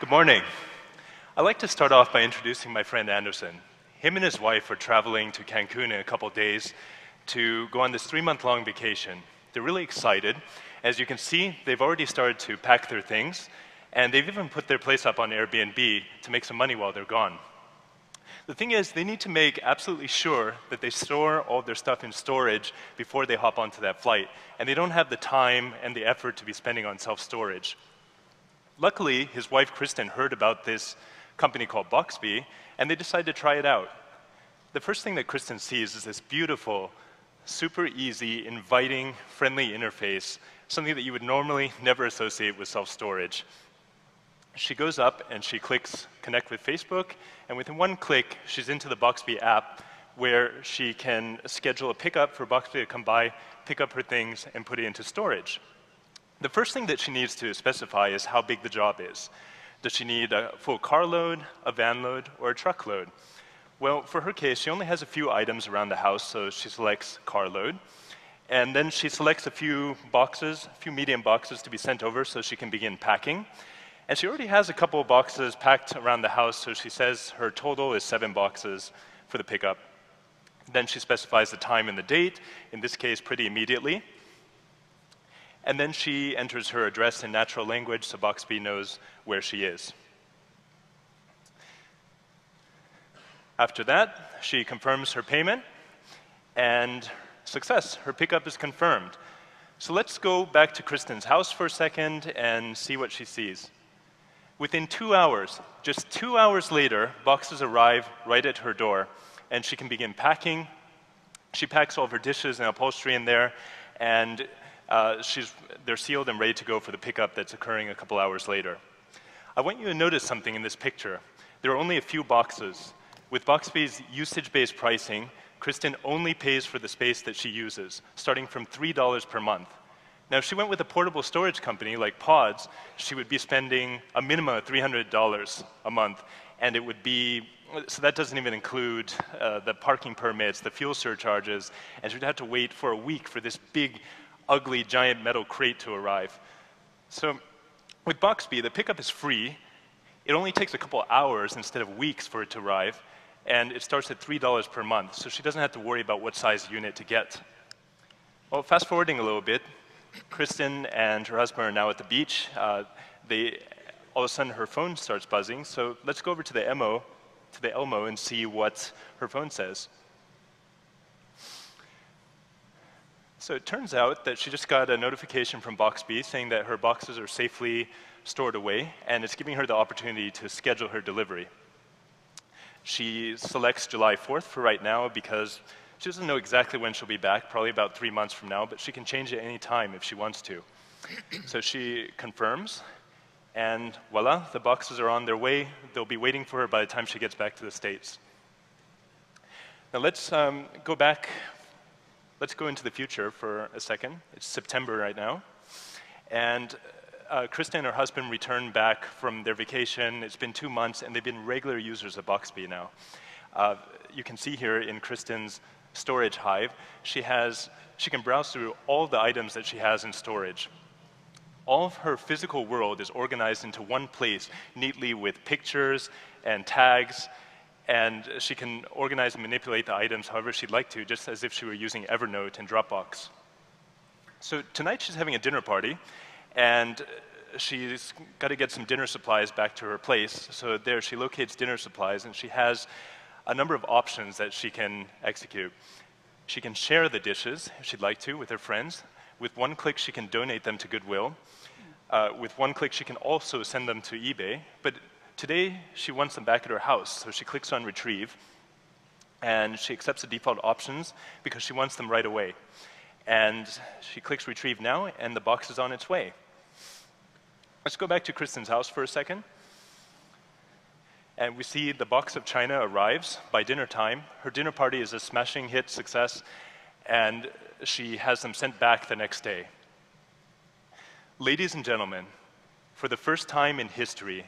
Good morning. I'd like to start off by introducing my friend Anderson. Him and his wife are traveling to Cancun in a couple days to go on this 3-month-long vacation. They're really excited. As you can see, they've already started to pack their things, and they've even put their place up on Airbnb to make some money while they're gone. The thing is, they need to make absolutely sure that they store all their stuff in storage before they hop onto that flight, and they don't have the time and the effort to be spending on self-storage. Luckily, his wife Kristen heard about this company called Boxbee, and they decided to try it out. The first thing that Kristen sees is this beautiful, super easy, inviting, friendly interface, something that you would normally never associate with self-storage. She goes up and she clicks connect with Facebook, and within one click, she's into the Boxbee app where she can schedule a pickup for Boxbee to come by, pick up her things, and put it into storage. The first thing that she needs to specify is how big the job is. Does she need a full carload, a van load, or a truckload? Well, for her case, she only has a few items around the house, so she selects carload. And then she selects a few boxes, a few medium boxes to be sent over so she can begin packing. And she already has a couple of boxes packed around the house, so she says her total is 7 boxes for the pickup. Then she specifies the time and the date, in this case pretty immediately. And then she enters her address in natural language so Boxbee knows where she is. After that, she confirms her payment, and success, her pickup is confirmed. So let's go back to Kristen's house for a second and see what she sees. Within 2 hours, just 2 hours later, boxes arrive right at her door, and she can begin packing. She packs all of her dishes and upholstery in there, and they're sealed and ready to go for the pickup that's occurring a couple hours later. I want you to notice something in this picture. There are only a few boxes. With Boxbee's usage-based pricing, Kristen only pays for the space that she uses, starting from $3 per month. Now, if she went with a portable storage company like Pods, she would be spending a minimum of $300 a month, and it would be, so that doesn't even include the parking permits, the fuel surcharges, and she would have to wait for a week for this big, ugly, giant metal crate to arrive. So with Boxbee, the pickup is free. It only takes a couple hours instead of weeks for it to arrive, and it starts at $3 per month, so she doesn't have to worry about what size unit to get. Well, fast forwarding a little bit, Kristen and her husband are now at the beach. All of a sudden, her phone starts buzzing, so let's go over to the Elmo and see what her phone says. So it turns out that she just got a notification from Boxbee saying that her boxes are safely stored away, and it's giving her the opportunity to schedule her delivery. She selects July 4th for right now because she doesn't know exactly when she'll be back, probably about 3 months from now, but she can change it any time if she wants to. So she confirms, and voila, the boxes are on their way. They'll be waiting for her by the time she gets back to the States. Now let's go back. Let's go into the future for a second. It's September right now, and Kristen and her husband returned back from their vacation. It's been 2 months, and they've been regular users of Boxbee now. You can see here in Kristen's storage hive, she can browse through all the items that she has in storage. All of her physical world is organized into one place, neatly with pictures and tags, and she can organize and manipulate the items however she'd like to, just as if she were using Evernote and Dropbox. So tonight she's having a dinner party, and she's got to get some dinner supplies back to her place. So there she locates dinner supplies, and she has a number of options that she can execute. She can share the dishes, if she'd like to, with her friends. With one click, she can donate them to Goodwill. With one click, she can also send them to eBay. But today, she wants them back at her house, so she clicks on Retrieve, and she accepts the default options because she wants them right away. And she clicks Retrieve now, and the box is on its way. Let's go back to Kristen's house for a second. And we see the box of china arrives by dinner time. Her dinner party is a smashing hit success, and she has them sent back the next day. Ladies and gentlemen, for the first time in history,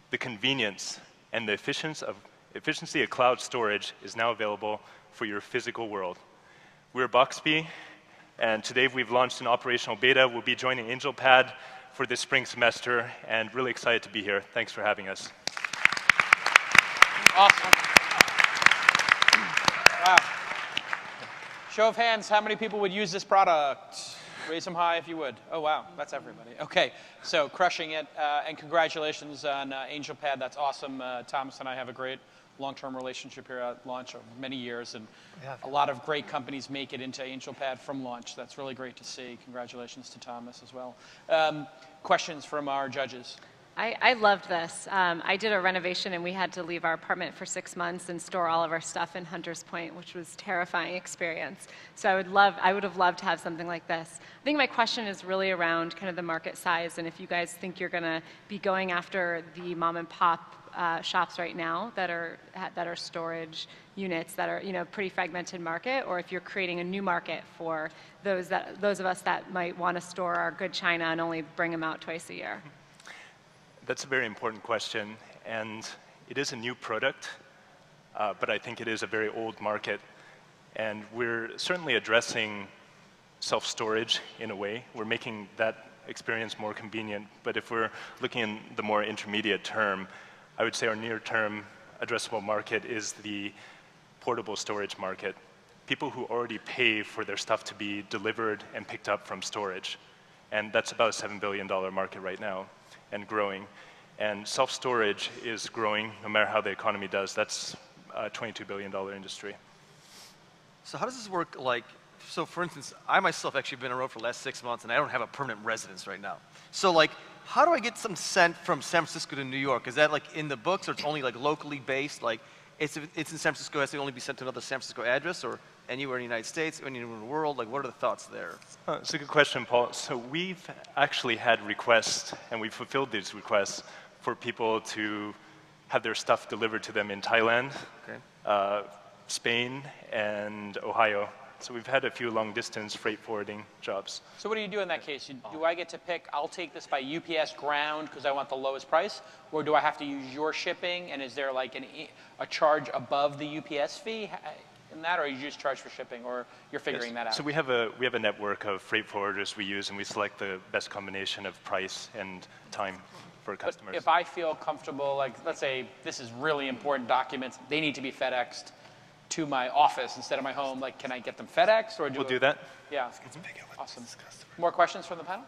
the convenience and the efficiency of cloud storage is now available for your physical world. We're Boxbee, and today we've launched an operational beta. We'll be joining AngelPad for this spring semester, and really excited to be here. Thanks for having us. Awesome. Wow. Show of hands, how many people would use this product? Raise them high if you would. Oh, wow, that's everybody. Okay, so crushing it, and congratulations on AngelPad. That's awesome. Thomas and I have a great long-term relationship here at launch of many years, and a lot of great companies make it into AngelPad from launch. That's really great to see. Congratulations to Thomas as well. Questions from our judges? I loved this. I did a renovation and we had to leave our apartment for 6 months and store all of our stuff in Hunters Point, which was a terrifying experience. So I would have loved to have something like this. I think my question is really around kind of the market size, and if you guys think you're going to be going after the mom and pop shops right now that are storage units that are pretty fragmented market, or if you're creating a new market for those of us that might want to store our good china and only bring them out twice a year. That's a very important question, and it is a new product, but I think it is a very old market, and we're certainly addressing self-storage in a way. We're making that experience more convenient, but if we're looking in the more intermediate term, I would say our near-term addressable market is the portable storage market. People who already pay for their stuff to be delivered and picked up from storage, and that's about a $7 billion market right now, and growing. And self-storage is growing no matter how the economy does. That's a $22 billion industry. So how does this work? Like, so for instance, I myself actually been on the road for the last 6 months, and I don't have a permanent residence right now. So like, how do I get some sent from San Francisco to New York? Is that like in the books, or it's only like locally based? Like, it's in San Francisco, it has to only be sent to another San Francisco address, or anywhere in the United States, anywhere in the world? Like, what are the thoughts there? It's a good question, Paul. So we've actually had requests, and we've fulfilled these requests for people to have their stuff delivered to them in Thailand, Spain, and Ohio. So we've had a few long-distance freight forwarding jobs. So what do you do in that case? Do I get to pick, I'll take this by UPS ground because I want the lowest price, or do I have to use your shipping, and is there like a charge above the UPS fee in that, or you just charge for shipping, or you're figuring that out? So we have a network of freight forwarders we use, and we select the best combination of price and time for customers. But if I feel comfortable, like let's say this is really important documents, they need to be FedExed to my office instead of my home, like can I get them FedExed, or we'll do that? Yeah. Awesome. More questions from the panel?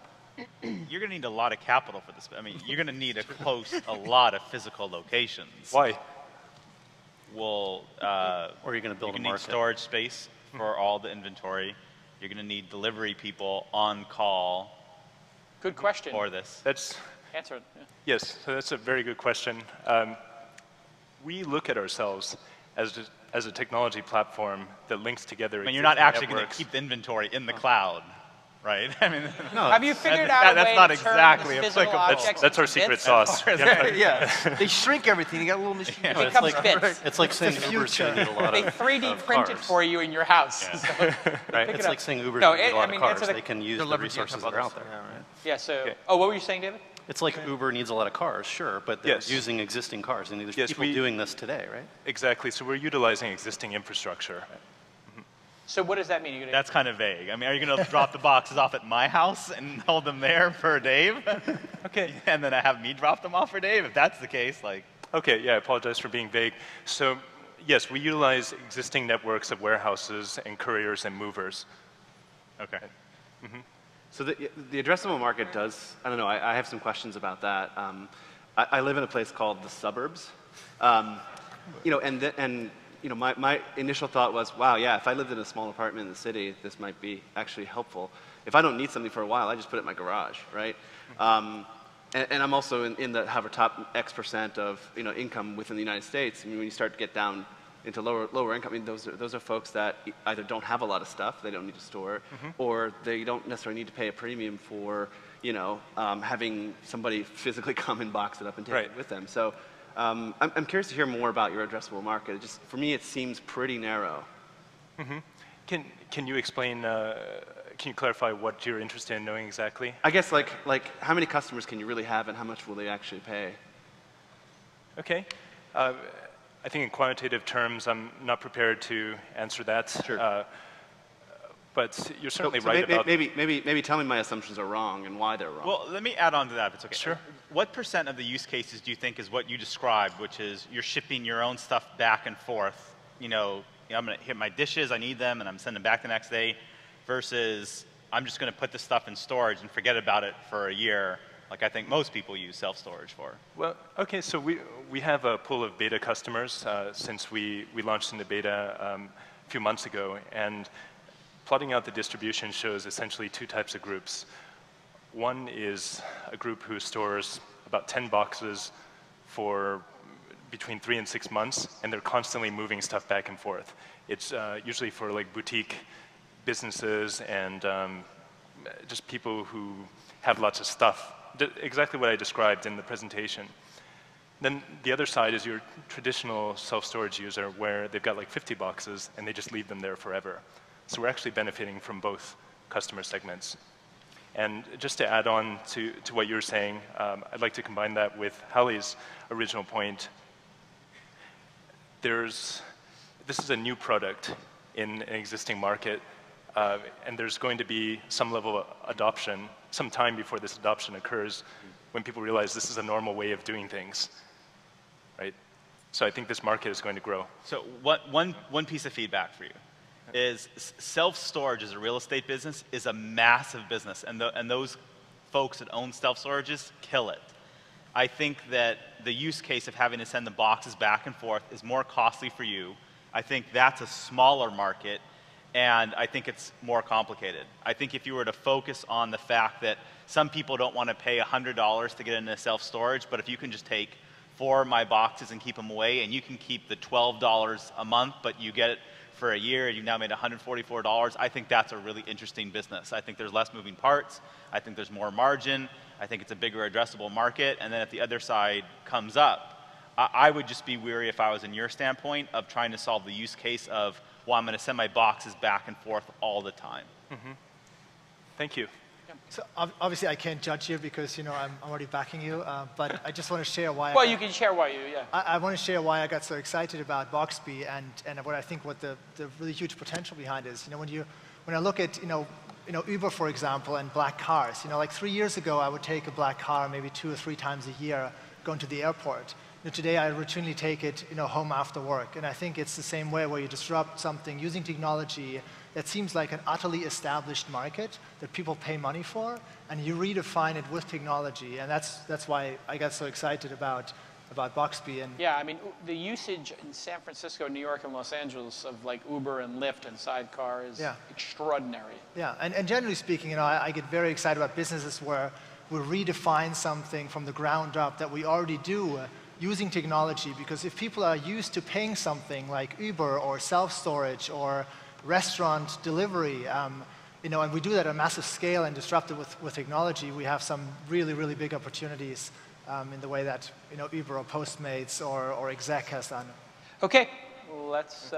You're going to need a lot of capital for this. I mean, you're going to need a lot of physical locations. Why? Well, or you're going to build a market. You need storage space for all the inventory. You're going to need delivery people on call. Good question. For this. That's answer it. Yeah. Yes, so that's a very good question. We look at ourselves as a technology platform that links together. I mean, you're not actually going to keep the inventory in the cloud, right? I mean, no. Have you figured out a way not to exactly turn physical objects that's our into secret bits? sauce. Yeah, they shrink everything. You got a little machine. Yeah. It becomes bits. It's like saying Uber's going to need a lot of They 3D print it for you in your house. Yeah. So right. It's like saying Uber's going to need a lot of cars. They can use the resources that are out there. Yeah. So, oh, what were you saying, David? It's like Uber needs a lot of cars, sure, but they're using existing cars, and there's people doing this today, right? Exactly. So we're utilizing existing infrastructure. So what does that mean? That's kind of vague. I mean, are you going to drop the boxes off at my house and hold them there for Dave? Okay. And then I have me drop them off for Dave, if that's the case, like. Okay, yeah, I apologize for being vague. So, yes, we utilize existing networks of warehouses and couriers and movers. Okay. So the addressable market does, I don't know, I have some questions about that. I live in a place called the suburbs. You know, my initial thought was, wow, yeah, if I lived in a small apartment in the city, this might be actually helpful. If I don't need something for a while, I just put it in my garage, right? And I'm also in the however top X% of income within the United States. I mean, when you start to get down into lower income, I mean, those are folks that either don't have a lot of stuff they don't need to store, or they don't necessarily need to pay a premium for having somebody physically come and box it up and take it with them. So I'm curious to hear more about your addressable market. Just for me, it seems pretty narrow. Can you explain? Can you clarify what you're interested in knowing exactly? I guess like how many customers can you really have, and how much will they actually pay? Okay. I think in quantitative terms, I'm not prepared to answer that. Sure. But you're certainly so right about... Maybe tell me my assumptions are wrong and why they're wrong. Well, let me add on to that if it's okay. Sure. What % of the use cases do you think is what you described, which is you're shipping your own stuff back and forth? You know, I'm going to hit my dishes, I need them, and I'm sending them back the next day, versus I'm just going to put this stuff in storage and forget about it for a year, like I think most people use self-storage for. Well, okay, so we have a pool of beta customers since we launched into beta a few months ago, and plotting out the distribution shows essentially two types of groups. One is a group who stores about 10 boxes for between 3 and 6 months, and they're constantly moving stuff back and forth. It's usually for like boutique businesses and just people who have lots of stuff. Exactly what I described in the presentation. Then the other side is your traditional self-storage user where they've got like 50 boxes and they just leave them there forever. So we're actually benefiting from both customer segments. And just to add on to what you were saying, I'd like to combine that with Hallie's original point. This is a new product in an existing market, and there's going to be some level of adoption, some time before this adoption occurs, when people realize this is a normal way of doing things, right? So I think this market is going to grow. So one piece of feedback for you is self-storage as a real estate business is a massive business, and those folks that own self-storages kill it. I think that the use case of having to send the boxes back and forth is more costly for you. I think that's a smaller market, and I think it's more complicated. I think if you were to focus on the fact that some people don't want to pay $100 to get into self-storage, but if you can just take 4 of my boxes and keep them away, and you can keep the $12 a month, but you get it for a year, you've now made $144, I think that's a really interesting business. I think there's less moving parts. I think there's more margin. I think it's a bigger addressable market. And then if the other side comes up, I would just be weary if I was in your standpoint of trying to solve the use case of, well, I'm going to send my boxes back and forth all the time. Mm-hmm. Thank you. So obviously I can't judge you because I'm already backing you, but I just want to share why. Well, you can share why you, yeah. I want to share why I got so excited about Boxbee and what I think what the really huge potential behind is. When I look at Uber, for example, and black cars. Like 3 years ago, I would take a black car maybe 2 or 3 times a year going to the airport. Today, I routinely take it home after work, and I think it's the same way where you disrupt something using technology that seems like an utterly established market that people pay money for, and you redefine it with technology, and that's why I got so excited about Boxbee. And yeah, I mean, the usage in San Francisco, New York, and Los Angeles of like Uber and Lyft and Sidecar is extraordinary. Yeah, and generally speaking, I get very excited about businesses where we redefine something from the ground up that we already do using technology, because if people are used to paying something like Uber or self-storage or restaurant delivery, and we do that at a massive scale and disrupt it with technology, we have some really, really big opportunities in the way that Uber or Postmates or Exec has done. Okay, let's